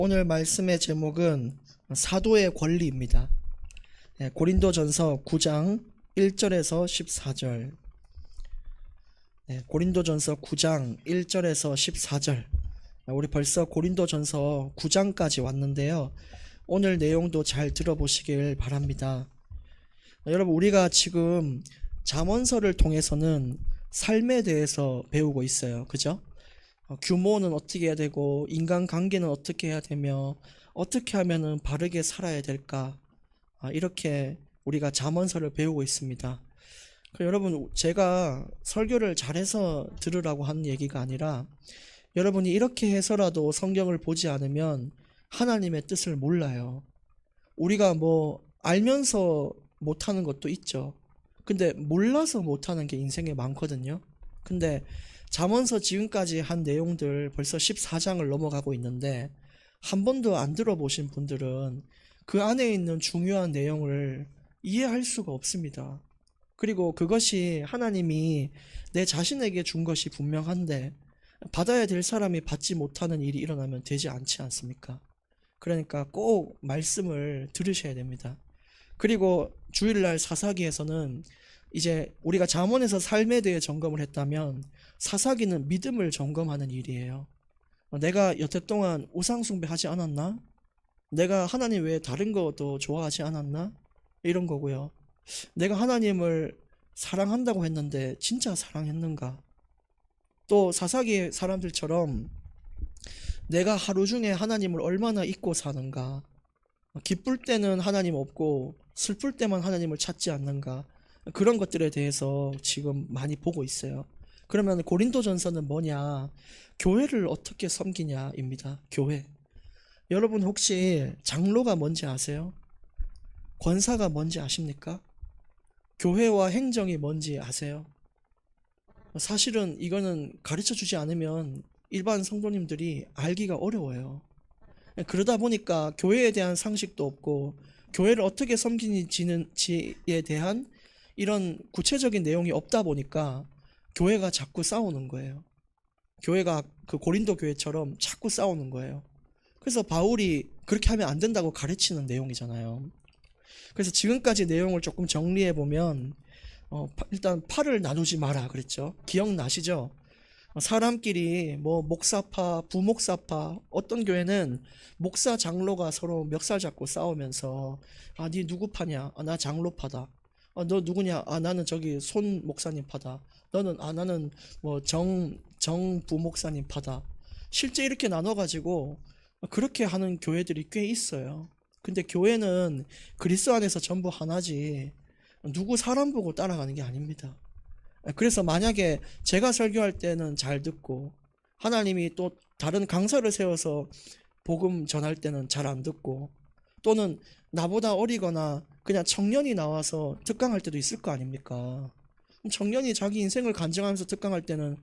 오늘 말씀의 제목은 사도의 권리입니다. 고린도전서 9장 1절에서 14절. 고린도전서 9장 1절에서 14절. 우리 벌써 고린도전서 9장까지 왔는데요. 오늘 내용도 잘 들어보시길 바랍니다. 여러분, 우리가 지금 잠언서를 통해서는 삶에 대해서 배우고 있어요. 그죠? 규모는 어떻게 해야 되고 인간관계는 어떻게 해야 되며 어떻게 하면은 바르게 살아야 될까, 이렇게 우리가 잠언서를 배우고 있습니다. 여러분, 제가 설교를 잘해서 들으라고 하는 얘기가 아니라 여러분이 이렇게 해서라도 성경을 보지 않으면 하나님의 뜻을 몰라요. 우리가 뭐 알면서 못하는 것도 있죠. 근데 몰라서 못하는 게 인생에 많거든요. 근데 잠언서 지금까지 한 내용들 벌써 14장을 넘어가고 있는데 한 번도 안 들어보신 분들은 그 안에 있는 중요한 내용을 이해할 수가 없습니다. 그리고 그것이 하나님이 내 자신에게 준 것이 분명한데 받아야 될 사람이 받지 못하는 일이 일어나면 되지 않지 않습니까? 그러니까 꼭 말씀을 들으셔야 됩니다. 그리고 주일날 사사기에서는 이제 우리가 잠언에서 삶에 대해 점검을 했다면 사사기는 믿음을 점검하는 일이에요. 내가 여태 동안 우상 숭배하지 않았나? 내가 하나님 외에 다른 것도 좋아하지 않았나? 이런 거고요. 내가 하나님을 사랑한다고 했는데 진짜 사랑했는가? 또 사사기 사람들처럼 내가 하루 중에 하나님을 얼마나 잊고 사는가? 기쁠 때는 하나님 없고 슬플 때만 하나님을 찾지 않는가? 그런 것들에 대해서 지금 많이 보고 있어요. 그러면 고린도전서는 뭐냐? 교회를 어떻게 섬기냐입니다. 교회. 여러분 혹시 장로가 뭔지 아세요? 권사가 뭔지 아십니까? 교회와 행정이 뭔지 아세요? 사실은 이거는 가르쳐 주지 않으면 일반 성도님들이 알기가 어려워요. 그러다 보니까 교회에 대한 상식도 없고 교회를 어떻게 섬기는지에 대한 이런 구체적인 내용이 없다 보니까 교회가 자꾸 싸우는 거예요. 교회가 그 고린도 교회처럼 자꾸 싸우는 거예요. 그래서 바울이 그렇게 하면 안 된다고 가르치는 내용이잖아요. 그래서 지금까지 내용을 조금 정리해 보면 일단 팔을 나누지 마라 그랬죠. 기억나시죠? 사람끼리 뭐 목사파, 부목사파, 어떤 교회는 목사 장로가 서로 멱살 잡고 싸우면서 네 누구 파냐? 나 장로파다. 너 누구냐? 나는 저기 손 목사님 파다. 너는 나는 뭐 정 부목사님 파다. 실제 이렇게 나눠가지고 그렇게 하는 교회들이 꽤 있어요. 근데 교회는 그리스도 안에서 전부 하나지 누구 사람 보고 따라가는 게 아닙니다. 그래서 만약에 제가 설교할 때는 잘 듣고 하나님이 또 다른 강사를 세워서 복음 전할 때는 잘 안 듣고, 또는 나보다 어리거나 그냥 청년이 나와서 특강할 때도 있을 거 아닙니까? 청년이 자기 인생을 간증하면서 특강할 때는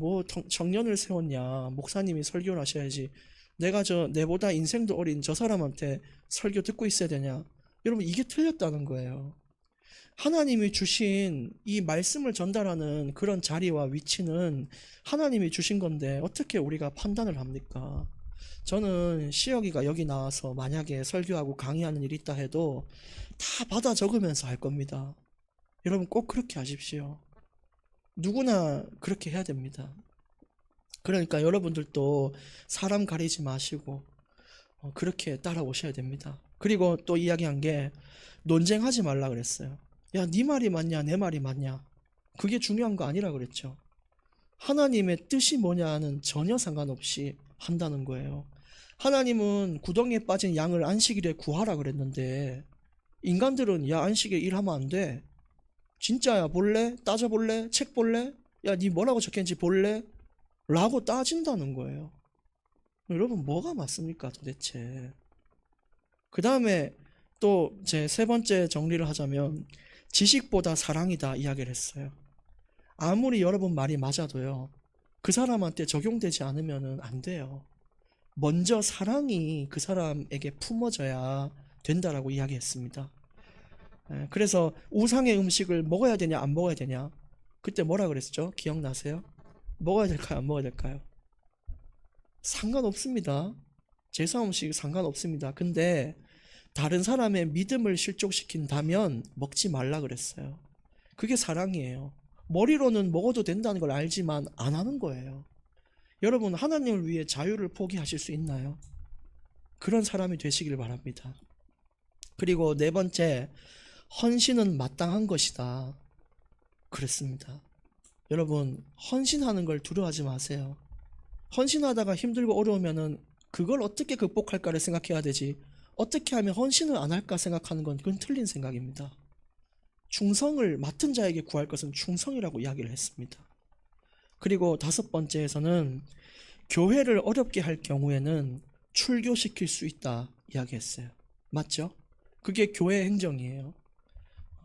뭐 청년을 세웠냐, 목사님이 설교를 하셔야지 내가 내보다 인생도 어린 저 사람한테 설교 듣고 있어야 되냐? 여러분, 이게 틀렸다는 거예요. 하나님이 주신 이 말씀을 전달하는 그런 자리와 위치는 하나님이 주신 건데 어떻게 우리가 판단을 합니까? 저는 시혁이가 여기 나와서 만약에 설교하고 강의하는 일이 있다 해도 다 받아 적으면서 할 겁니다. 여러분 꼭 그렇게 하십시오. 누구나 그렇게 해야 됩니다. 그러니까 여러분들도 사람 가리지 마시고 그렇게 따라오셔야 됩니다. 그리고 또 이야기한 게 논쟁하지 말라 그랬어요. 야, 네 말이 맞냐 내 말이 맞냐, 그게 중요한 거 아니라 그랬죠. 하나님의 뜻이 뭐냐는 전혀 상관없이 한다는 거예요. 하나님은 구덩이에 빠진 양을 안식일에 구하라 그랬는데 인간들은 야, 안식일에 일하면 안 돼, 진짜야 볼래? 따져볼래? 책 볼래? 야, 네 뭐라고 적혔는지 볼래? 라고 따진다는 거예요. 여러분, 뭐가 맞습니까 도대체? 그 다음에 또 제 세 번째 정리를 하자면 지식보다 사랑이다 이야기를 했어요. 아무리 여러분 말이 맞아도요, 그 사람한테 적용되지 않으면 안 돼요. 먼저 사랑이 그 사람에게 품어져야 된다라고 이야기했습니다. 그래서 우상의 음식을 먹어야 되냐 안 먹어야 되냐, 그때 뭐라 그랬죠? 기억나세요? 먹어야 될까요 안 먹어야 될까요? 상관없습니다. 제사 음식 상관없습니다. 근데 다른 사람의 믿음을 실족시킨다면 먹지 말라 그랬어요. 그게 사랑이에요. 머리로는 먹어도 된다는 걸 알지만 안 하는 거예요. 여러분, 하나님을 위해 자유를 포기하실 수 있나요? 그런 사람이 되시길 바랍니다. 그리고 네 번째, 헌신은 마땅한 것이다. 그랬습니다. 여러분, 헌신하는 걸 두려워하지 마세요. 헌신하다가 힘들고 어려우면은 그걸 어떻게 극복할까를 생각해야 되지, 어떻게 하면 헌신을 안 할까 생각하는 건 그건 틀린 생각입니다. 충성을 맡은 자에게 구할 것은 충성이라고 이야기를 했습니다. 그리고 다섯 번째에서는 교회를 어렵게 할 경우에는 출교시킬 수 있다 이야기했어요. 맞죠? 그게 교회 행정이에요.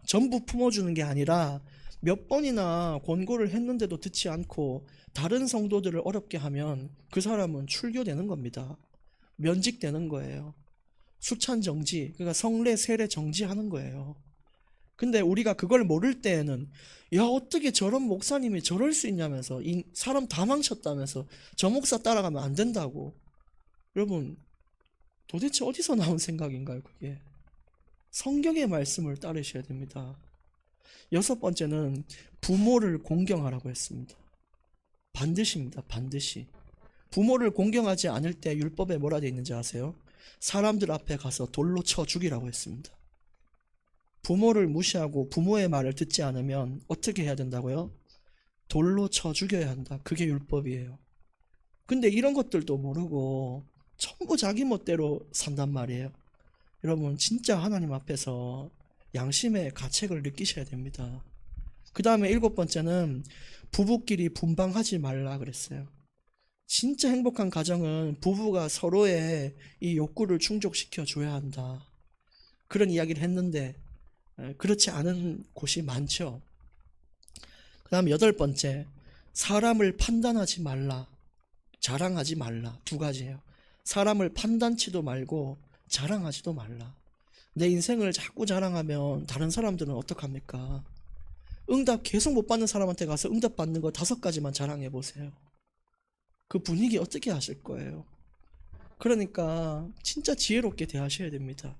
전부 품어주는 게 아니라 몇 번이나 권고를 했는데도 듣지 않고 다른 성도들을 어렵게 하면 그 사람은 출교되는 겁니다. 면직되는 거예요. 수찬 정지, 그러니까 성례 세례 정지하는 거예요. 근데 우리가 그걸 모를 때에는 야, 어떻게 저런 목사님이 저럴 수 있냐면서, 이 사람 다 망쳤다면서 저 목사 따라가면 안 된다고. 여러분, 도대체 어디서 나온 생각인가요, 그게? 성경의 말씀을 따르셔야 됩니다. 여섯 번째는 부모를 공경하라고 했습니다. 반드시입니다. 반드시. 부모를 공경하지 않을 때 율법에 뭐라 되어 있는지 아세요? 사람들 앞에 가서 돌로 쳐 죽이라고 했습니다. 부모를 무시하고 부모의 말을 듣지 않으면 어떻게 해야 된다고요? 돌로 쳐 죽여야 한다. 그게 율법이에요. 근데 이런 것들도 모르고 전부 자기 멋대로 산단 말이에요. 여러분, 진짜 하나님 앞에서 양심의 가책을 느끼셔야 됩니다. 그 다음에 일곱 번째는 부부끼리 분방하지 말라 그랬어요. 진짜 행복한 가정은 부부가 서로의 이 욕구를 충족시켜 줘야 한다. 그런 이야기를 했는데 그렇지 않은 곳이 많죠. 그 다음 여덟 번째, 사람을 판단하지 말라, 자랑하지 말라. 두 가지예요. 사람을 판단치도 말고 자랑하지도 말라. 내 인생을 자꾸 자랑하면 다른 사람들은 어떡합니까? 응답 계속 못 받는 사람한테 가서 응답 받는 거 5가지만 자랑해 보세요. 그 분위기 어떻게 하실 거예요? 그러니까 진짜 지혜롭게 대하셔야 됩니다.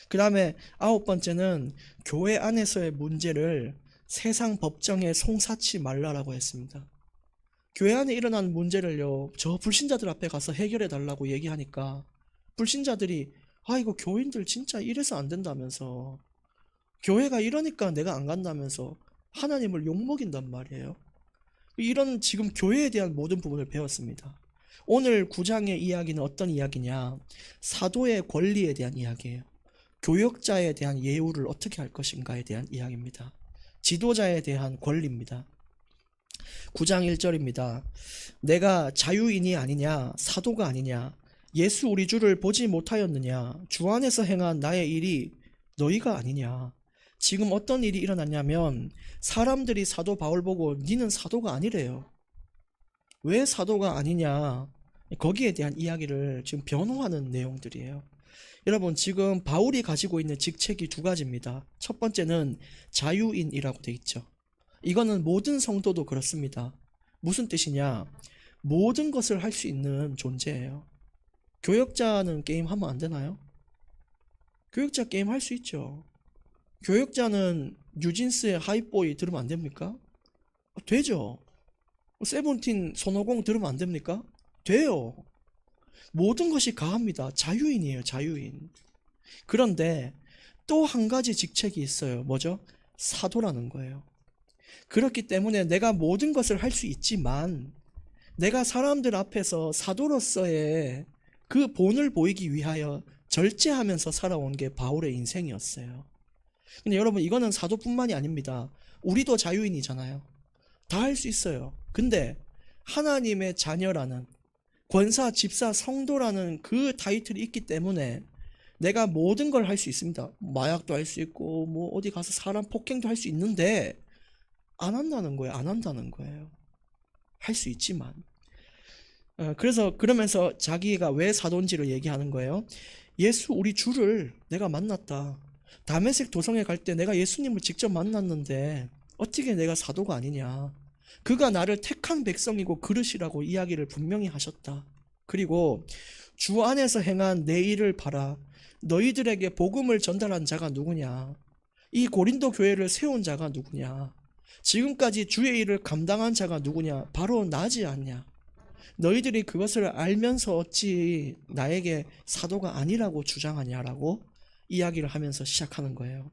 그 다음에 아홉 번째는 교회 안에서의 문제를 세상 법정에 송사치 말라라고 했습니다. 교회 안에 일어난 문제를요, 저 불신자들 앞에 가서 해결해 달라고 얘기하니까 불신자들이 이거 교인들 진짜 이래서 안 된다면서, 교회가 이러니까 내가 안 간다면서 하나님을 욕먹인단 말이에요. 이런 지금 교회에 대한 모든 부분을 배웠습니다. 오늘 9장의 이야기는 어떤 이야기냐? 사도의 권리에 대한 이야기예요. 교역자에 대한 예우를 어떻게 할 것인가에 대한 이야기입니다. 지도자에 대한 권리입니다. 9장 1절입니다. 내가 자유인이 아니냐, 사도가 아니냐, 예수 우리 주를 보지 못하였느냐, 주 안에서 행한 나의 일이 너희가 아니냐. 지금 어떤 일이 일어났냐면 사람들이 사도 바울 보고 니는 사도가 아니래요. 왜 사도가 아니냐, 거기에 대한 이야기를 지금 변호하는 내용들이에요. 여러분, 지금 바울이 가지고 있는 직책이 두 가지입니다. 첫 번째는 자유인이라고 돼 있죠. 이거는 모든 성도도 그렇습니다. 무슨 뜻이냐? 모든 것을 할 수 있는 존재예요. 교역자는 게임하면 안 되나요? 교역자 게임 할 수 있죠. 교역자는 뉴진스의 하이보이 들으면 안 됩니까? 되죠. 세븐틴 손오공 들으면 안 됩니까? 돼요. 모든 것이 가합니다. 자유인이에요, 자유인. 그런데 또 한 가지 직책이 있어요. 뭐죠? 사도라는 거예요. 그렇기 때문에 내가 모든 것을 할 수 있지만 내가 사람들 앞에서 사도로서의 그 본을 보이기 위하여 절제하면서 살아온 게 바울의 인생이었어요. 근데 여러분, 이거는 사도뿐만이 아닙니다. 우리도 자유인이잖아요. 다 할 수 있어요. 근데 하나님의 자녀라는, 권사, 집사, 성도라는 그 타이틀이 있기 때문에 내가 모든 걸 할 수 있습니다. 마약도 할 수 있고 뭐 어디 가서 사람 폭행도 할 수 있는데 안 한다는 거예요. 안 한다는 거예요. 할 수 있지만. 그래서 그러면서 자기가 왜 사도인지를 얘기하는 거예요. 예수 우리 주를 내가 만났다. 다메섹 도성에 갈 때 내가 예수님을 직접 만났는데 어떻게 내가 사도가 아니냐. 그가 나를 택한 백성이고 그릇이라고 이야기를 분명히 하셨다. 그리고 주 안에서 행한 내 일을 봐라. 너희들에게 복음을 전달한 자가 누구냐? 이 고린도 교회를 세운 자가 누구냐? 지금까지 주의 일을 감당한 자가 누구냐? 바로 나지 않냐? 너희들이 그것을 알면서 어찌 나에게 사도가 아니라고 주장하냐라고 이야기를 하면서 시작하는 거예요.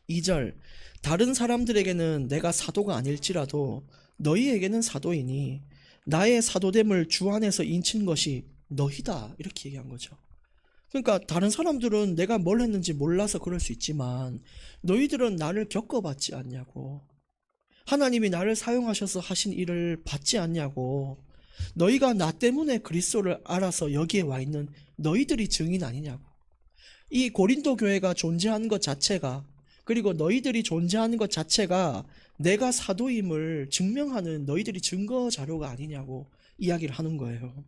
2절, 다른 사람들에게는 내가 사도가 아닐지라도 너희에게는 사도이니 나의 사도됨을 주 안에서 인친 것이 너희다, 이렇게 얘기한 거죠. 그러니까 다른 사람들은 내가 뭘 했는지 몰라서 그럴 수 있지만 너희들은 나를 겪어봤지 않냐고, 하나님이 나를 사용하셔서 하신 일을 받지 않냐고, 너희가 나 때문에 그리스도를 알아서 여기에 와 있는 너희들이 증인 아니냐고. 이 고린도 교회가 존재하는 것 자체가, 그리고 너희들이 존재하는 것 자체가 내가 사도임을 증명하는 너희들이 증거 자료가 아니냐고 이야기를 하는 거예요.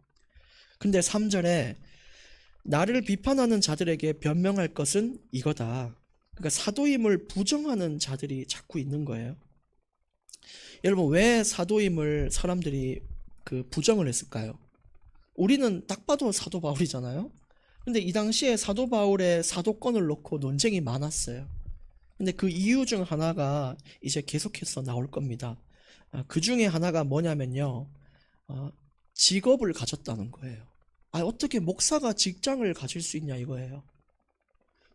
근데 3절에 나를 비판하는 자들에게 변명할 것은 이거다. 그러니까 사도임을 부정하는 자들이 자꾸 있는 거예요. 여러분, 왜 사도임을 사람들이 부정을 했을까요? 우리는 딱 봐도 사도 바울이잖아요. 근데 이 당시에 사도 바울의 사도권을 놓고 논쟁이 많았어요. 근데 그 이유 중 하나가 이제 계속해서 나올 겁니다. 그 중에 하나가 뭐냐면요, 직업을 가졌다는 거예요. 어떻게 목사가 직장을 가질 수 있냐 이거예요.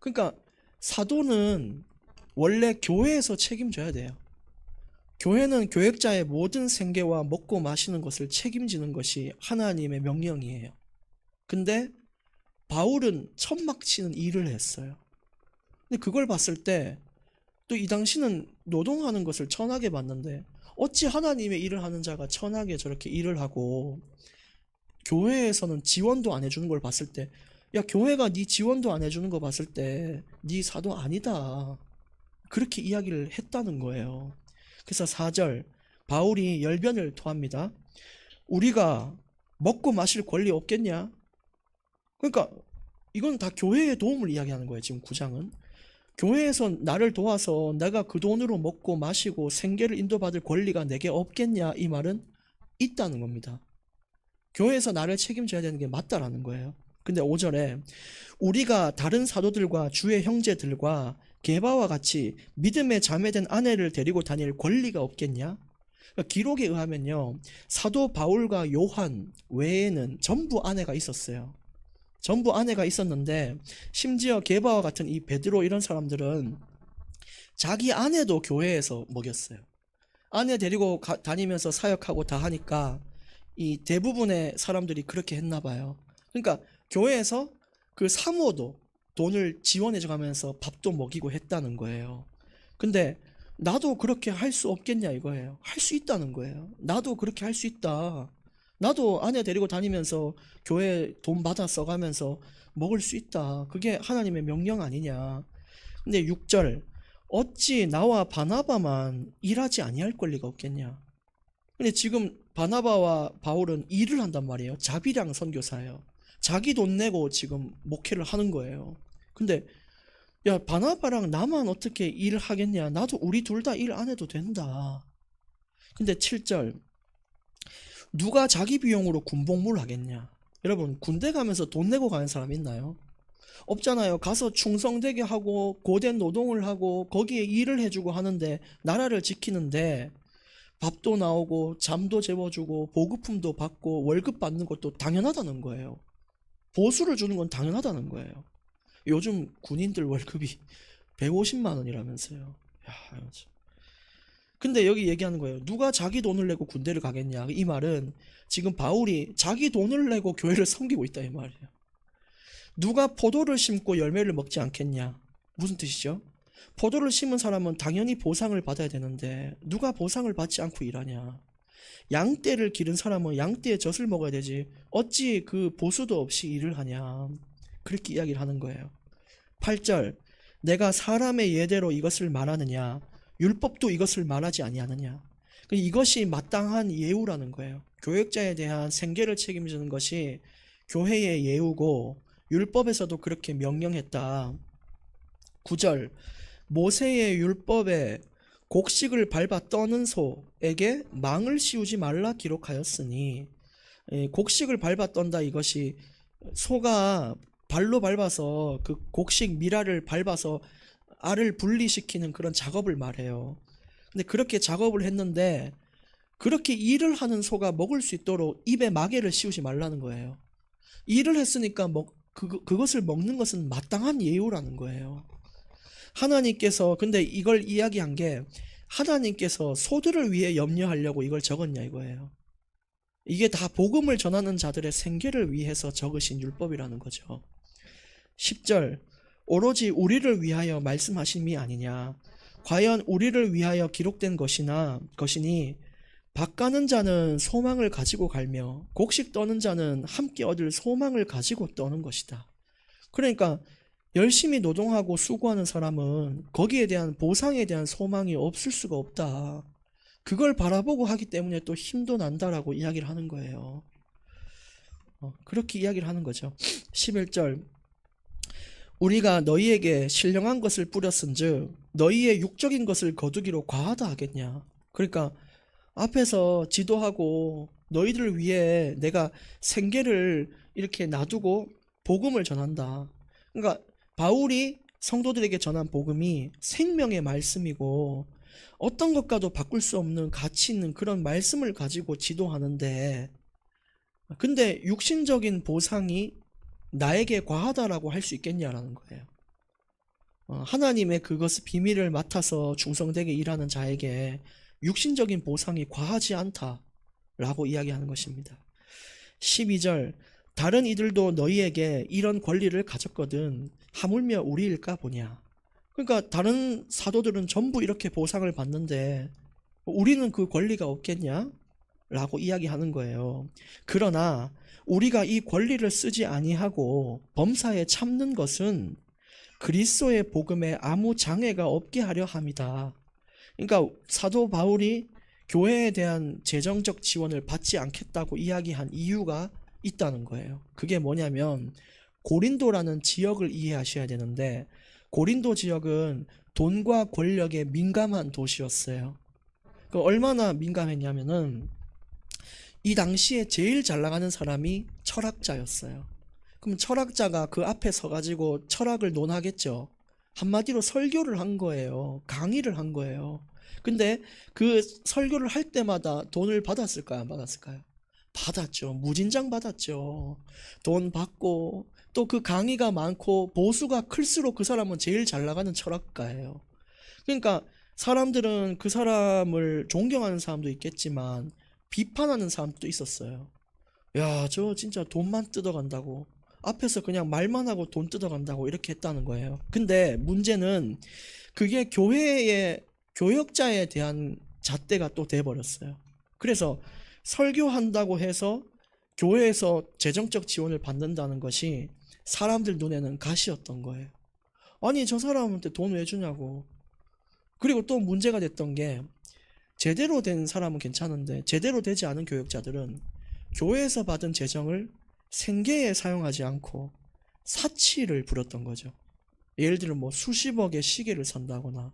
그러니까 사도는 원래 교회에서 책임져야 돼요. 교회는 교역자의 모든 생계와 먹고 마시는 것을 책임지는 것이 하나님의 명령이에요. 근데 바울은 천막 치는 일을 했어요. 근데 그걸 봤을 때 또 이 당시는 노동하는 것을 천하게 봤는데 어찌 하나님의 일을 하는 자가 천하게 저렇게 일을 하고 교회에서는 지원도 안 해주는 걸 봤을 때, 야, 교회가 네 지원도 안 해주는 거 봤을 때 네 사도 아니다, 그렇게 이야기를 했다는 거예요. 그래서 4절, 바울이 열변을 토합니다. 우리가 먹고 마실 권리 없겠냐? 그러니까 이건 다 교회의 도움을 이야기하는 거예요. 지금 9장은 교회에서 나를 도와서 내가 그 돈으로 먹고 마시고 생계를 인도받을 권리가 내게 없겠냐, 이 말은 있다는 겁니다. 교회에서 나를 책임져야 되는 게 맞다라는 거예요. 근데 5절에 우리가 다른 사도들과 주의 형제들과 게바와 같이 믿음에 자매된 아내를 데리고 다닐 권리가 없겠냐? 기록에 의하면요, 사도 바울과 요한 외에는 전부 아내가 있었어요. 전부 아내가 있었는데 심지어 게바와 같은 이 베드로 이런 사람들은 자기 아내도 교회에서 먹였어요. 아내 데리고 다니면서 사역하고 다 하니까 이 대부분의 사람들이 그렇게 했나 봐요. 그러니까 교회에서 그 사모도 돈을 지원해 가면서 밥도 먹이고 했다는 거예요. 근데 나도 그렇게 할 수 없겠냐 이거예요. 할 수 있다는 거예요. 나도 그렇게 할 수 있다. 나도 아내 데리고 다니면서 교회 돈 받아 써가면서 먹을 수 있다. 그게 하나님의 명령 아니냐. 근데 6절, 어찌 나와 바나바만 일하지 아니할 권리가 없겠냐. 근데 지금 바나바와 바울은 일을 한단 말이에요. 자비량 선교사예요. 자기 돈 내고 지금 목회를 하는 거예요. 근데 야, 바나바랑 나만 어떻게 일을 하겠냐. 나도 우리 둘 다 일 안 해도 된다. 근데 7절, 누가 자기 비용으로 군복무를 하겠냐. 여러분, 군대 가면서 돈 내고 가는 사람 있나요? 없잖아요. 가서 충성되게 하고 고된 노동을 하고 거기에 일을 해주고 하는데, 나라를 지키는데 밥도 나오고 잠도 재워주고 보급품도 받고 월급 받는 것도 당연하다는 거예요. 보수를 주는 건 당연하다는 거예요. 요즘 군인들 월급이 150만 원이라면서요. 야, 근데 여기 얘기하는 거예요. 누가 자기 돈을 내고 군대를 가겠냐. 이 말은 지금 바울이 자기 돈을 내고 교회를 섬기고 있다 이 말이에요. 누가 포도를 심고 열매를 먹지 않겠냐. 무슨 뜻이죠? 포도를 심은 사람은 당연히 보상을 받아야 되는데 누가 보상을 받지 않고 일하냐. 양떼를 기른 사람은 양떼의 젖을 먹어야 되지 어찌 그 보수도 없이 일을 하냐. 그렇게 이야기를 하는 거예요. 8절, 내가 사람의 예대로 이것을 말하느냐. 율법도 이것을 말하지 아니하느냐. 이것이 마땅한 예우라는 거예요. 교역자에 대한 생계를 책임지는 것이 교회의 예우고 율법에서도 그렇게 명령했다. 9절, 모세의 율법에 곡식을 밟아 떠는 소에게 망을 씌우지 말라 기록하였으니, 곡식을 밟아 떤다, 이것이 소가 발로 밟아서 그 곡식 미라를 밟아서 알을 분리시키는 그런 작업을 말해요. 근데 그렇게 작업을 했는데 그렇게 일을 하는 소가 먹을 수 있도록 입에 마개를 씌우지 말라는 거예요. 일을 했으니까 그것을 먹는 것은 마땅한 예우라는 거예요. 하나님께서 근데 이걸 이야기한 게 하나님께서 소들을 위해 염려하려고 이걸 적었냐 이거예요. 이게 다 복음을 전하는 자들의 생계를 위해서 적으신 율법이라는 거죠. 10절 오로지 우리를 위하여 말씀하심이 아니냐. 과연 우리를 위하여 기록된 것이니 밭 가는 자는 소망을 가지고 갈며 곡식 떠는 자는 함께 얻을 소망을 가지고 떠는 것이다. 그러니까 열심히 노동하고 수고하는 사람은 거기에 대한 보상에 대한 소망이 없을 수가 없다. 그걸 바라보고 하기 때문에 또 힘도 난다라고 이야기를 하는 거예요. 그렇게 이야기를 하는 거죠. 11절 우리가 너희에게 신령한 것을 뿌렸은즉 너희의 육적인 것을 거두기로 과하다 하겠냐. 그러니까 앞에서 지도하고 너희들을 위해 내가 생계를 이렇게 놔두고 복음을 전한다. 그러니까 바울이 성도들에게 전한 복음이 생명의 말씀이고 어떤 것과도 바꿀 수 없는 가치 있는 그런 말씀을 가지고 지도하는데 근데 육신적인 보상이 나에게 과하다라고 할 수 있겠냐라는 거예요. 하나님의 그것을 비밀을 맡아서 충성되게 일하는 자에게 육신적인 보상이 과하지 않다라고 이야기하는 것입니다. 12절 다른 이들도 너희에게 이런 권리를 가졌거든 하물며 우리일까 보냐. 그러니까 다른 사도들은 전부 이렇게 보상을 받는데 우리는 그 권리가 없겠냐? 라고 이야기하는 거예요. 그러나 우리가 이 권리를 쓰지 아니하고 범사에 참는 것은 그리스도의 복음에 아무 장애가 없게 하려 함이다. 그러니까 사도 바울이 교회에 대한 재정적 지원을 받지 않겠다고 이야기한 이유가 있다는 거예요. 그게 뭐냐면 고린도라는 지역을 이해하셔야 되는데 고린도 지역은 돈과 권력에 민감한 도시였어요. 얼마나 민감했냐면은 이 당시에 제일 잘 나가는 사람이 철학자였어요. 그럼 철학자가 그 앞에 서가지고 철학을 논하겠죠. 한마디로 설교를 한 거예요. 강의를 한 거예요. 근데 그 설교를 할 때마다 돈을 받았을까요? 안 받았을까요? 받았죠. 무진장 받았죠. 돈 받고 또 그 강의가 많고 보수가 클수록 그 사람은 제일 잘 나가는 철학가예요. 그러니까 사람들은 그 사람을 존경하는 사람도 있겠지만 비판하는 사람도 있었어요. 야, 저 진짜 돈만 뜯어간다고. 앞에서 그냥 말만 하고 돈 뜯어간다고 이렇게 했다는 거예요. 근데 문제는 그게 교회의 교역자에 대한 잣대가 또 돼버렸어요. 그래서 설교한다고 해서 교회에서 재정적 지원을 받는다는 것이 사람들 눈에는 가시였던 거예요. 아니 저 사람한테 돈 왜 주냐고. 그리고 또 문제가 됐던 게 제대로 된 사람은 괜찮은데 제대로 되지 않은 교역자들은 교회에서 받은 재정을 생계에 사용하지 않고 사치를 부렸던 거죠. 예를 들어 뭐 수십억의 시계를 산다거나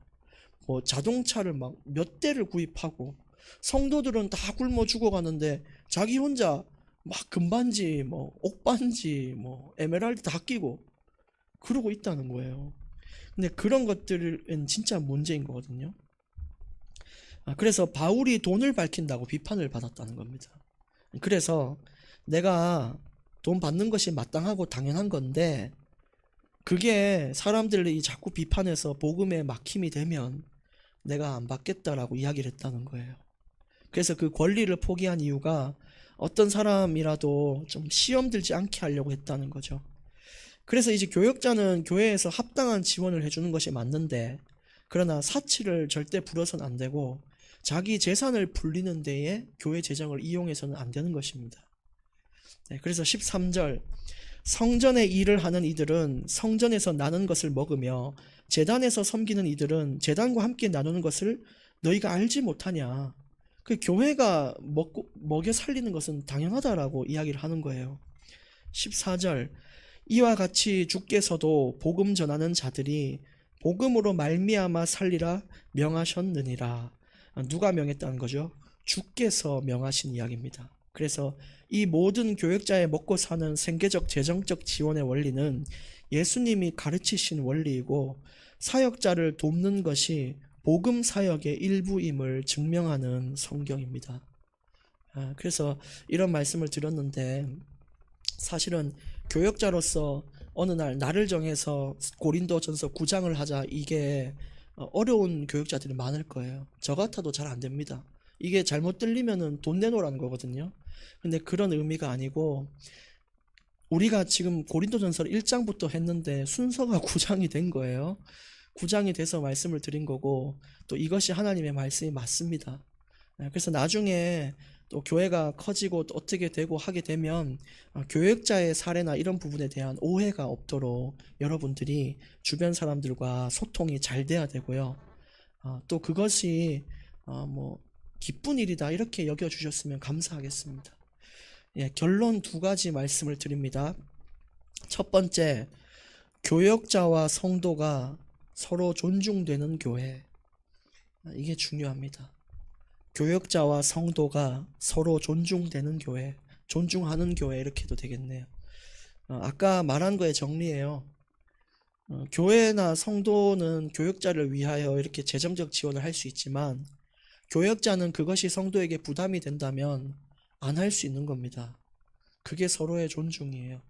뭐 자동차를 막 몇 대를 구입하고 성도들은 다 굶어 죽어가는데 자기 혼자 막 금반지 뭐 옥반지 뭐 에메랄드 다 끼고 그러고 있다는 거예요. 근데 그런 것들은 진짜 문제인 거거든요. 그래서 바울이 돈을 밝힌다고 비판을 받았다는 겁니다. 그래서 내가 돈 받는 것이 마땅하고 당연한 건데 그게 사람들이 자꾸 비판해서 복음에 막힘이 되면 내가 안 받겠다라고 이야기를 했다는 거예요. 그래서 그 권리를 포기한 이유가 어떤 사람이라도 좀 시험 들지 않게 하려고 했다는 거죠. 그래서 이제 교역자는 교회에서 합당한 지원을 해주는 것이 맞는데 그러나 사치를 절대 부려서는 안 되고 자기 재산을 불리는 데에 교회 재정을 이용해서는 안 되는 것입니다. 네, 그래서 13절 성전의 일을 하는 이들은 성전에서 나눈 것을 먹으며 제단에서 섬기는 이들은 제단과 함께 나누는 것을 너희가 알지 못하냐. 그 교회가 먹여 살리는 것은 당연하다라고 이야기를 하는 거예요. 14절 이와 같이 주께서도 복음 전하는 자들이 복음으로 말미암아 살리라 명하셨느니라. 누가 명했다는 거죠? 주께서 명하신 이야기입니다. 그래서 이 모든 교역자의 먹고 사는 생계적 재정적 지원의 원리는 예수님이 가르치신 원리이고 사역자를 돕는 것이 복음 사역의 일부임을 증명하는 성경입니다. 그래서 이런 말씀을 드렸는데 사실은 교역자로서 어느 날 나를 정해서 고린도전서 9장을 하자, 이게 어려운 교역자들이 많을 거예요. 저 같아도 잘 안 됩니다. 이게 잘못 들리면은 돈 내놓으라는 거거든요. 근데 그런 의미가 아니고 우리가 지금 고린도전서 1장부터 했는데 순서가 9장이 된 거예요. 9장이 돼서 말씀을 드린 거고 또 이것이 하나님의 말씀이 맞습니다. 그래서 나중에 또 교회가 커지고 또 어떻게 되고 하게 되면 교역자의 사례나 이런 부분에 대한 오해가 없도록 여러분들이 주변 사람들과 소통이 잘 돼야 되고요. 또 그것이 뭐 기쁜 일이다 이렇게 여겨주셨으면 감사하겠습니다. 예, 결론 두 가지 말씀을 드립니다. 첫 번째, 교역자와 성도가 서로 존중되는 교회. 이게 중요합니다. 교역자와 성도가 서로 존중되는 교회, 존중하는 교회 이렇게 해도 되겠네요. 아까 말한 거의 정리예요. 교회나 성도는 교역자를 위하여 이렇게 재정적 지원을 할 수 있지만 교역자는 그것이 성도에게 부담이 된다면 안 할 수 있는 겁니다. 그게 서로의 존중이에요.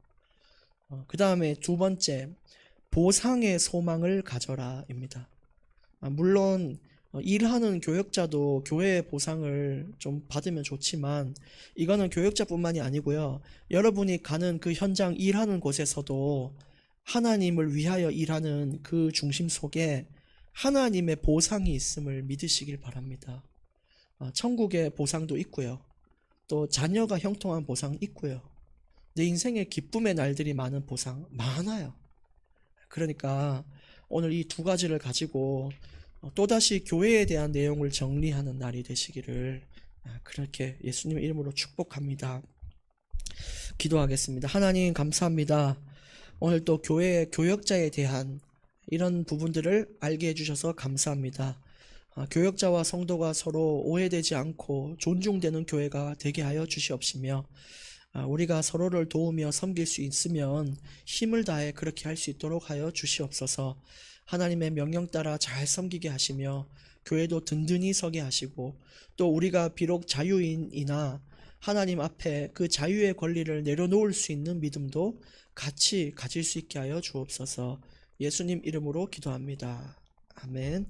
그 다음에 두 번째, 보상의 소망을 가져라입니다. 물론 일하는 교역자도 교회의 보상을 좀 받으면 좋지만 이거는 교역자뿐만이 아니고요. 여러분이 가는 그 현장 일하는 곳에서도 하나님을 위하여 일하는 그 중심 속에 하나님의 보상이 있음을 믿으시길 바랍니다. 천국의 보상도 있고요. 또 자녀가 형통한 보상 있고요. 내 인생의 기쁨의 날들이 많은 보상 많아요. 그러니까 오늘 이 두 가지를 가지고 또다시 교회에 대한 내용을 정리하는 날이 되시기를 그렇게 예수님의 이름으로 축복합니다. 기도하겠습니다. 하나님 감사합니다. 오늘 또 교회의 교역자에 대한 이런 부분들을 알게 해주셔서 감사합니다. 교역자와 성도가 서로 오해되지 않고 존중되는 교회가 되게 하여 주시옵시며 우리가 서로를 도우며 섬길 수 있으면 힘을 다해 그렇게 할 수 있도록 하여 주시옵소서. 하나님의 명령 따라 잘 섬기게 하시며 교회도 든든히 서게 하시고 또 우리가 비록 자유인이나 하나님 앞에 그 자유의 권리를 내려놓을 수 있는 믿음도 같이 가질 수 있게 하여 주옵소서. 예수님 이름으로 기도합니다. 아멘.